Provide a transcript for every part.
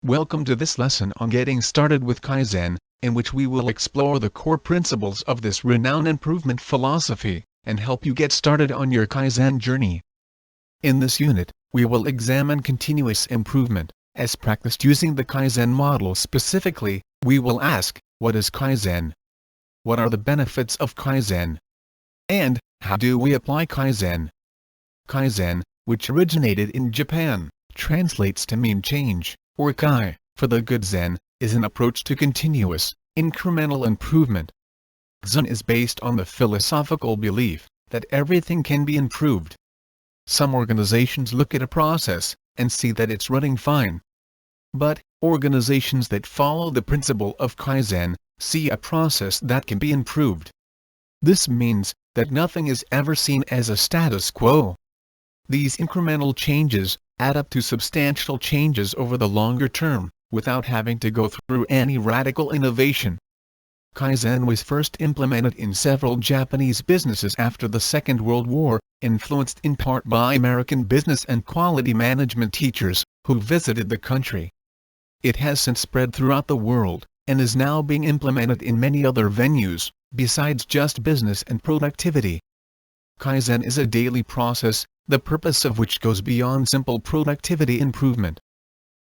Welcome to this lesson on getting started with Kaizen, in which we will explore the core principles of this renowned improvement philosophy, and help you get started on your Kaizen journey. In this unit, we will examine continuous improvement, as practiced using the Kaizen model. Specifically, we will ask, what is Kaizen? What are the benefits of Kaizen? And, how do we apply Kaizen? Kaizen, which originated in Japan, translates to mean change, or Kai, for the good Zen, is an approach to continuous, incremental improvement. Zen is based on the philosophical belief that everything can be improved. Some organizations look at a process and see that it's running fine. But, organizations that follow the principle of Kaizen see a process that can be improved. This means that nothing is ever seen as a status quo. These incremental changes add up to substantial changes over the longer term, without having to go through any radical innovation. Kaizen was first implemented in several Japanese businesses after the Second World War, influenced in part by American business and quality management teachers who visited the country. It has since spread throughout the world, and is now being implemented in many other venues, besides just business and productivity. Kaizen is a daily process, the purpose of which goes beyond simple productivity improvement.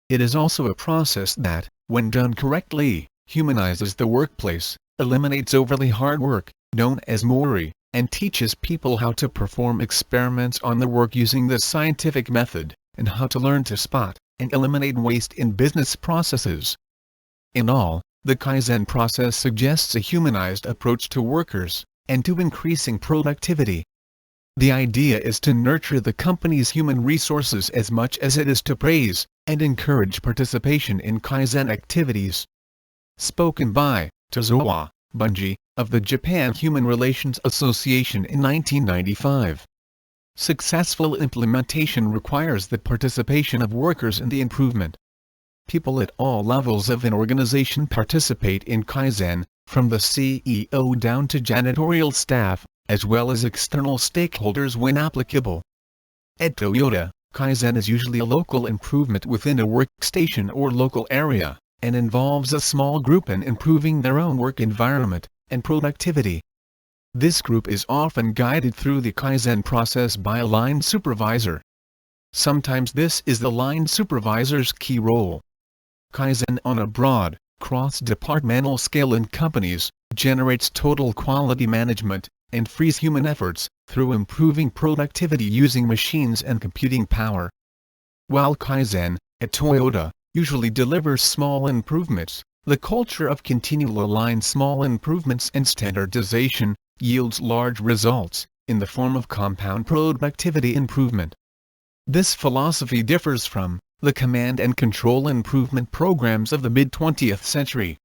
It is also a process that, when done correctly, humanizes the workplace, eliminates overly hard work, known as mori, and teaches people how to perform experiments on their work using the scientific method, and how to learn to spot and eliminate waste in business processes. In all, the Kaizen process suggests a humanized approach to workers, and to increasing productivity. The idea is to nurture the company's human resources as much as it is to praise and encourage participation in Kaizen activities. Spoken by Tozawa Bunji, of the Japan Human Relations Association in 1995. Successful implementation requires the participation of workers in the improvement. People at all levels of an organization participate in Kaizen, from the CEO down to janitorial staff, as well as external stakeholders when applicable. At Toyota, Kaizen is usually a local improvement within a workstation or local area, and involves a small group in improving their own work environment and productivity. This group is often guided through the Kaizen process by a line supervisor. Sometimes this is the line supervisor's key role. Kaizen on a broad, cross-departmental scale in companies generates total quality management and frees human efforts through improving productivity using machines and computing power. While Kaizen, at Toyota, usually delivers small improvements, the culture of continual aligned small improvements and standardization yields large results in the form of compound productivity improvement. This philosophy differs from the command and control improvement programs of the mid-20th century.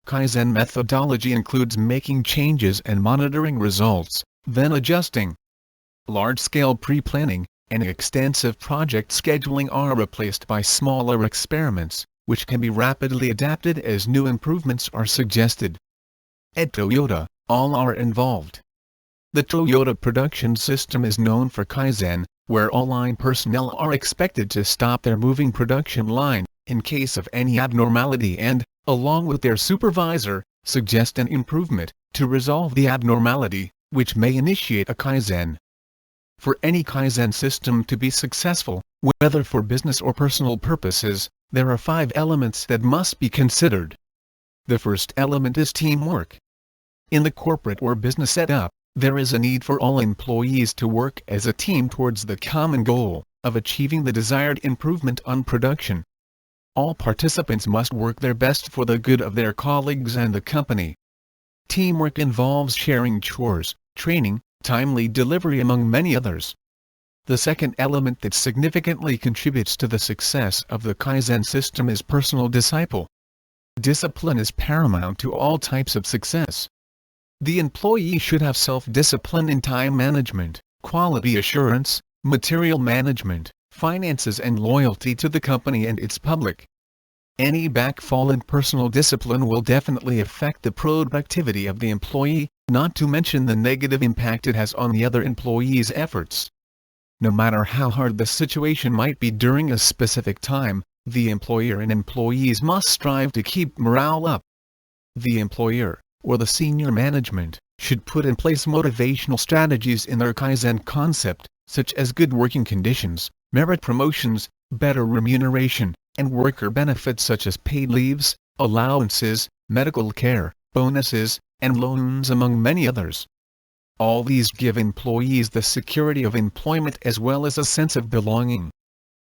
Kaizen methodology includes making changes and monitoring results, then adjusting. Large-scale pre-planning and extensive project scheduling are replaced by smaller experiments, which can be rapidly adapted as new improvements are suggested. At Toyota, all are involved. The Toyota production system is known for Kaizen, where all line personnel are expected to stop their moving production line in case of any abnormality and, along with their supervisor, suggest an improvement to resolve the abnormality, which may initiate a Kaizen. For any Kaizen system to be successful, whether for business or personal purposes, there are 5 elements that must be considered. The first element is teamwork. In the corporate or business setup, there is a need for all employees to work as a team towards the common goal of achieving the desired improvement on production. All participants must work their best for the good of their colleagues and the company. Teamwork involves sharing chores, training, timely delivery, among many others. The second element that significantly contributes to the success of the Kaizen system is personal discipline. Discipline is paramount to all types of success. The employee should have self-discipline in time management, quality assurance, material management, finances, and loyalty to the company and its public. Any backfall in personal discipline will definitely affect the productivity of the employee, not to mention the negative impact it has on the other employees' efforts. No matter how hard the situation might be during a specific time, The employer and employees must strive to keep morale up. The employer, or the senior management, should put in place motivational strategies in their Kaizen concept, such as good working conditions, merit promotions, better remuneration, and worker benefits such as paid leaves, allowances, medical care, bonuses, and loans, among many others. All these give employees the security of employment as well as a sense of belonging.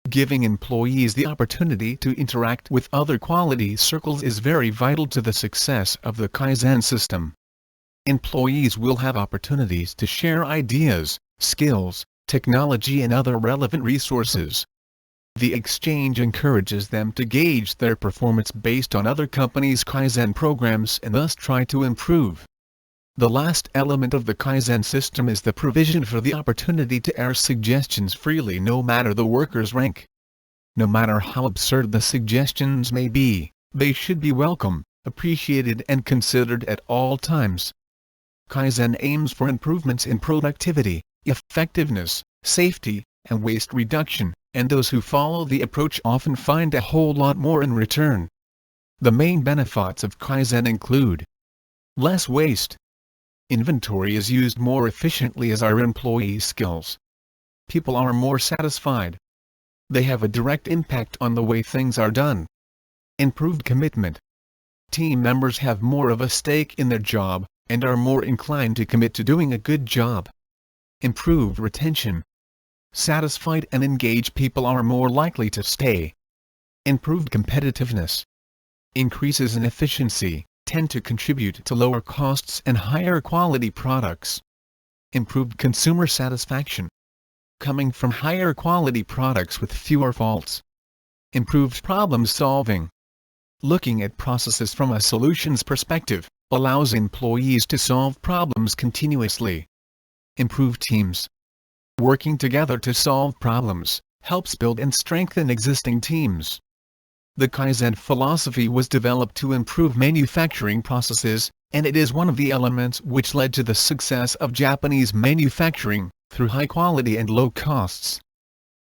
Giving employees the opportunity to interact with other quality circles is very vital to the success of the Kaizen system. Employees will have opportunities to share ideas, skills, technology and other relevant resources. The exchange encourages them to gauge their performance based on other companies' Kaizen programs and thus try to improve. The last element of the Kaizen system is the provision for the opportunity to air suggestions freely no matter the worker's rank. No matter how absurd the suggestions may be, they should be welcome, appreciated and considered at all times. Kaizen aims for improvements in productivity, effectiveness, safety, and waste reduction, and those who follow the approach often find a whole lot more in return. The main benefits of Kaizen include less waste. Inventory is used more efficiently as are employee skills. People are more satisfied. They have a direct impact on the way things are done. Improved commitment. Team members have more of a stake in their job, and are more inclined to commit to doing a good job. Improved retention. Satisfied and engaged people are more likely to stay. Improved competitiveness. Increases in efficiency tend to contribute to lower costs and higher quality products. Improved consumer satisfaction. Coming from higher quality products with fewer faults. Improved problem solving. Looking at processes from a solutions perspective allows employees to solve problems continuously. Improved teams. Working together to solve problems helps build and strengthen existing teams. The Kaizen philosophy was developed to improve manufacturing processes, and it is one of the elements which led to the success of Japanese manufacturing, through high quality and low costs.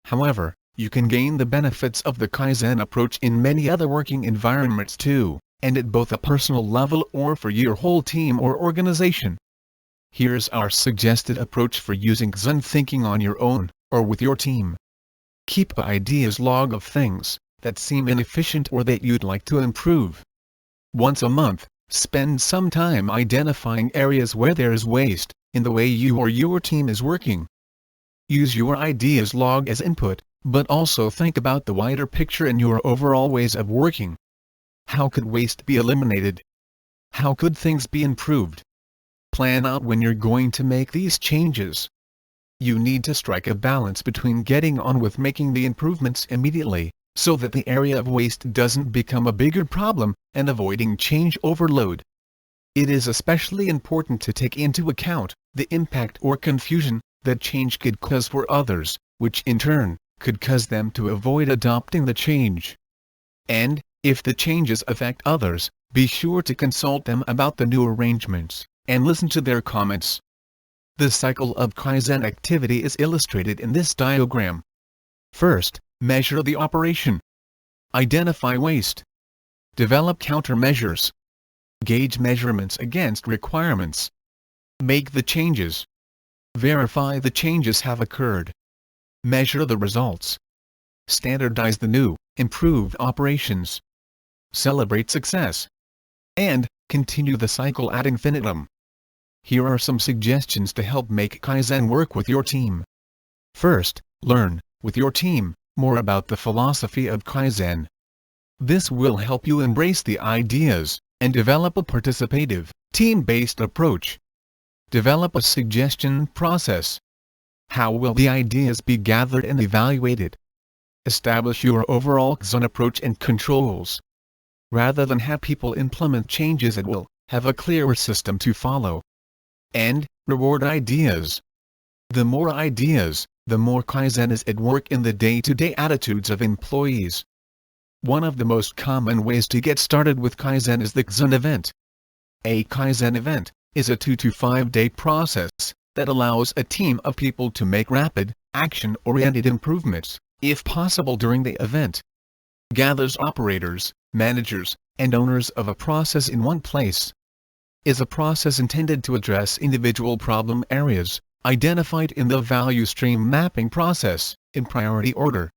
However, you can gain the benefits of the Kaizen approach in many other working environments too, and at both a personal level or for your whole team or organization. Here's our suggested approach for using Kaizen thinking on your own, or with your team. Keep an ideas log of things that seem inefficient or that you'd like to improve. Once a month, spend some time identifying areas where there is waste in the way you or your team is working. Use your ideas log as input, but also think about the wider picture and your overall ways of working. How could waste be eliminated? How could things be improved? Plan out when you're going to make these changes. You need to strike a balance between getting on with making the improvements immediately, so that the area of waste doesn't become a bigger problem, and avoiding change overload. It is especially important to take into account the impact or confusion that change could cause for others, which in turn could cause them to avoid adopting the change. And, if the changes affect others, be sure to consult them about the new arrangements, and listen to their comments. The cycle of Kaizen activity is illustrated in this diagram. First, measure the operation. Identify waste. Develop countermeasures. Gauge measurements against requirements. Make the changes. Verify the changes have occurred. Measure the results. Standardize the new, improved operations. Celebrate success. And, continue the cycle ad infinitum. Here are some suggestions to help make Kaizen work with your team. First, learn, with your team, more about the philosophy of Kaizen. This will help you embrace the ideas, and develop a participative, team-based approach. Develop a suggestion process. How will the ideas be gathered and evaluated? Establish your overall Kaizen approach and controls. Rather than have people implement changes at will, have a clearer system to follow. And, reward ideas. The more ideas, the more Kaizen is at work in the day-to-day attitudes of employees. One of the most common ways to get started with Kaizen is the Kaizen Event. A Kaizen event is a 2 to 5 day process that allows a team of people to make rapid, action-oriented improvements, if possible during the event. gathers operators, managers, and owners of a process in one place. Is a process intended to address individual problem areas, identified in the value stream mapping process, in priority order.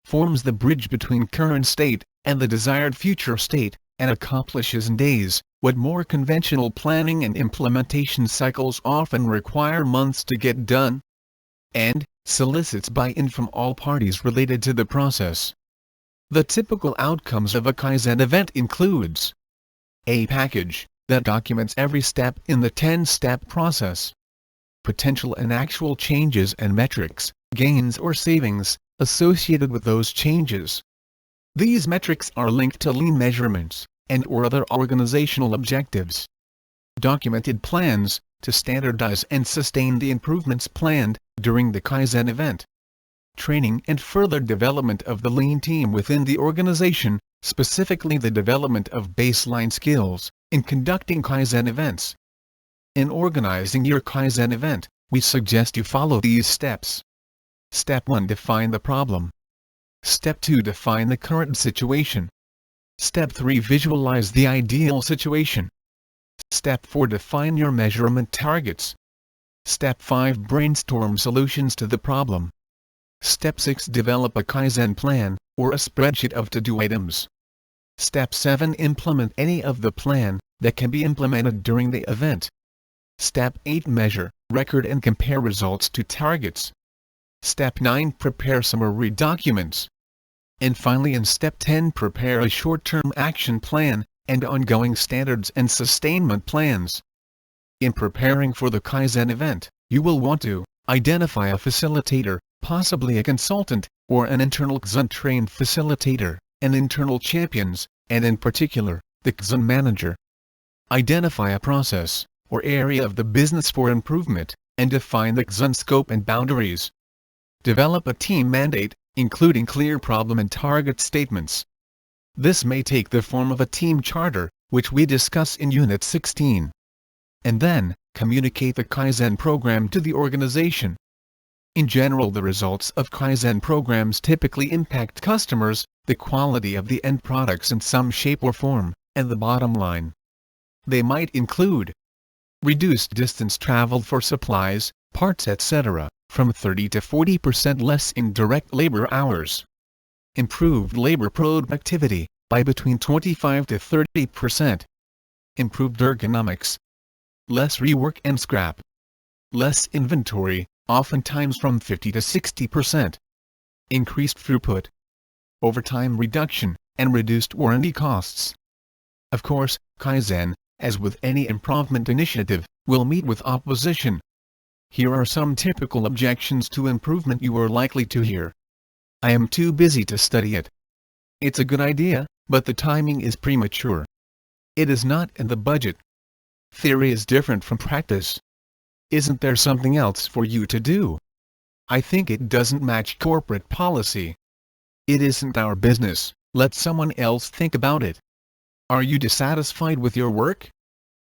Forms the bridge between current state and the desired future state, and accomplishes in days what more conventional planning and implementation cycles often require months to get done. And solicits buy-in from all parties related to the process. The typical outcomes of a Kaizen event includes a package that documents every step in the 10-step process. Potential and actual changes and metrics, gains or savings, associated with those changes. These metrics are linked to lean measurements, and/or other organizational objectives. Documented plans, to standardize and sustain the improvements planned during the Kaizen event. Training and further development of the lean team within the organization, specifically the development of baseline skills, in conducting Kaizen events. In organizing your Kaizen event, we suggest you follow these steps. Step 1. Define the problem. Step 2. Define the current situation. Step 3. Visualize the ideal situation. Step 4. Define your measurement targets. Step 5. Brainstorm solutions to the problem. Step 6. Develop a Kaizen plan, or a spreadsheet of to-do items. Step 7. Implement any of the plan that can be implemented during the event. Step 8. Measure, record and compare results to targets. Step 9. Prepare summary documents. And finally, in Step 10, prepare a short-term action plan and ongoing standards and sustainment plans. In preparing for the Kaizen event, you will want to identify a facilitator, possibly a consultant, or an internal Kaizen-trained facilitator, and internal champions, and in particular, the Kaizen manager. Identify a process, or area of the business for improvement, and define the Kaizen scope and boundaries. Develop a team mandate, including clear problem and target statements. This may take the form of a team charter, which we discuss in Unit 16. And then, communicate the Kaizen program to the organization. In general, the results of Kaizen programs typically impact customers, the quality of the end products in some shape or form, and the bottom line. They might include reduced distance traveled for supplies, parts, etc., from 30 to 40% less in direct labor hours. Improved labor productivity, by between 25 to 30%. Improved ergonomics. Less rework and scrap. Less inventory, oftentimes from 50 to 60%. Increased throughput. Overtime reduction, and reduced warranty costs. Of course, Kaizen, as with any improvement initiative, will meet with opposition. Here are some typical objections to improvement you are likely to hear. I am too busy to study it. It's a good idea, but the timing is premature. It is not in the budget. Theory is different from practice. Isn't there something else for you to do? I think it doesn't match corporate policy. It isn't our business, let someone else think about it. Are you dissatisfied with your work?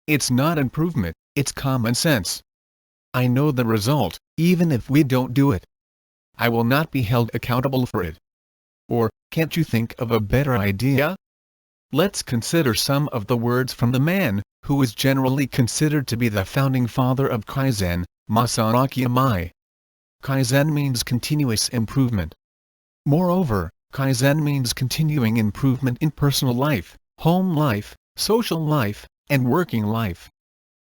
It's not improvement, it's common sense. I know the result, even if we don't do it. I will not be held accountable for it. Or, can't you think of a better idea? Let's consider some of the words from the man who is generally considered to be the founding father of Kaizen, Masaaki Imai. Kaizen means continuous improvement. Moreover, Kaizen means continuing improvement in personal life, home life, social life, and working life.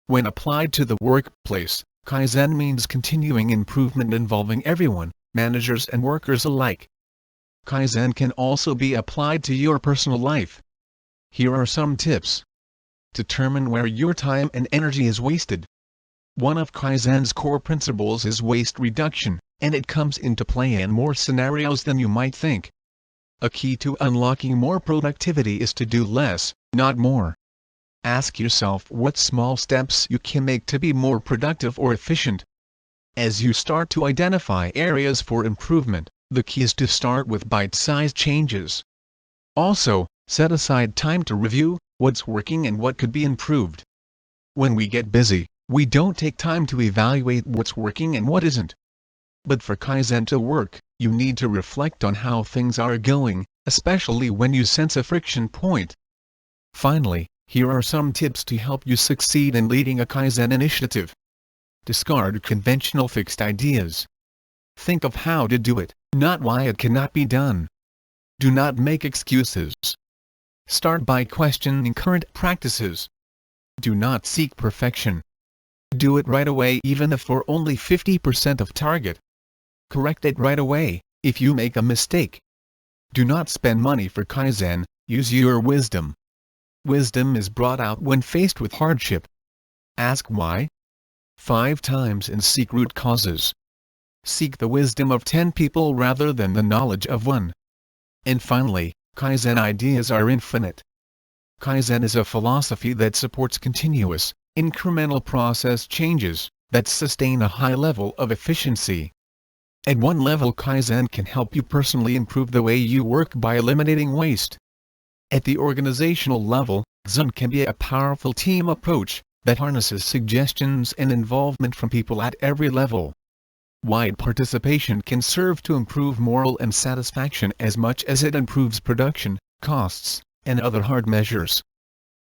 When applied to the workplace, Kaizen means continuing improvement involving everyone, managers and workers alike. Kaizen can also be applied to your personal life. Here are some tips. Determine where your time and energy is wasted. One of Kaizen's core principles is waste reduction, and it comes into play in more scenarios than you might think. A key to unlocking more productivity is to do less, not more. Ask yourself what small steps you can make to be more productive or efficient. As you start to identify areas for improvement, the key is to start with bite-sized changes. Also, set aside time to review what's working and what could be improved. When we get busy, we don't take time to evaluate what's working and what isn't. But for Kaizen to work, you need to reflect on how things are going, especially when you sense a friction point. Finally, here are some tips to help you succeed in leading a Kaizen initiative. Discard conventional fixed ideas. Think of how to do it, not why it cannot be done. Do not make excuses. Start by questioning current practices. Do not seek perfection. Do it right away even if for only 50% of target. Correct it right away if you make a mistake. Do not spend money for Kaizen, use your wisdom. Wisdom is brought out when faced with hardship. Ask why 5 times and seek root causes. Seek the wisdom of 10 people rather than the knowledge of one. And finally, Kaizen ideas are infinite. Kaizen is a philosophy that supports continuous, incremental process changes that sustain a high level of efficiency. At one level, Kaizen can help you personally improve the way you work by eliminating waste. At the organizational level, Kaizen can be a powerful team approach that harnesses suggestions and involvement from people at every level. Wide participation can serve to improve morale and satisfaction as much as it improves production, costs, and other hard measures.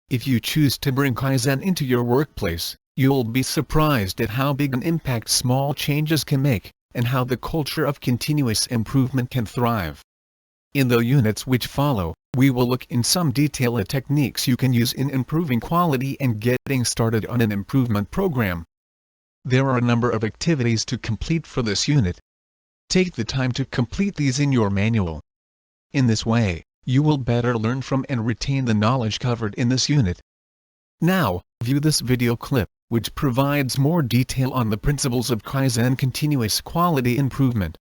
If you choose to bring Kaizen into your workplace, you'll be surprised at how big an impact small changes can make, and how the culture of continuous improvement can thrive. In the units which follow, we will look in some detail at techniques you can use in improving quality and getting started on an improvement program. There are a number of activities to complete for this unit. Take the time to complete these in your manual. In this way, you will better learn from and retain the knowledge covered in this unit. Now, view this video clip, which provides more detail on the principles of Kaizen continuous quality improvement.